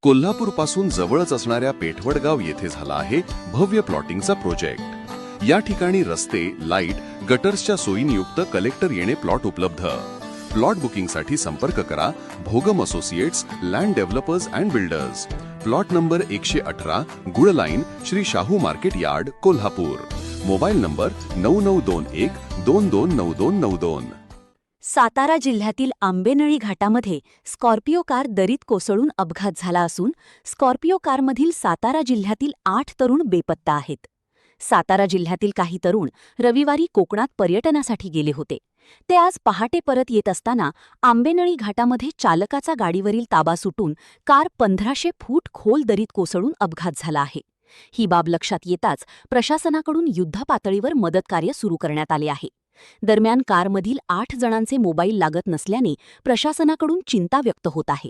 कोल्हापूरपासून जवळच असणाऱ्या पेठवडगाव येथे झाला आहे भव्य प्लॉटिंगचा प्रोजेक्ट। या ठिकाणी रस्ते, लाईट, गटर्सच्या सोयीनियुक्त कलेक्टर येणे प्लॉट उपलब्ध। प्लॉट बुकिंगसाठी संपर्क करा Bhogam associates, land developers and builders. Plot number 118, Gul line, Shri Shahu market yard, Kolhapur. Mobile number 9921229292। Satara जिल्ह्यातील आंबेनळी घाटामध्ये स्कॉर्पिओ कार दरीत कोसळून अपघात झाला असून स्कॉर्पिओ कारमधील सातारा जिल्ह्यातील 8 तरुण बेपत्ता आहेत। सातारा जिल्ह्यातील काही तरुण रविवारी कोकणात पर्यटनासाठी गेले होते। ते आज पहाटे परत येत असताना आंबेनळी घाटामध्ये चालकाचा गाडीवरील ताबा सुटून कार 1500 फूट खोल दरीत कोसळून अपघात झाला आहे। ही बाब लक्षात येताच प्रशासनाकडून युद्धपातळीवर मदतकार्य सुरू करण्यात आले आहे। दरम्यान कारमधील 8 जणांचे मोबाईल लागत नसल्याने प्रशासनाकडून चिंता व्यक्त होत आहे।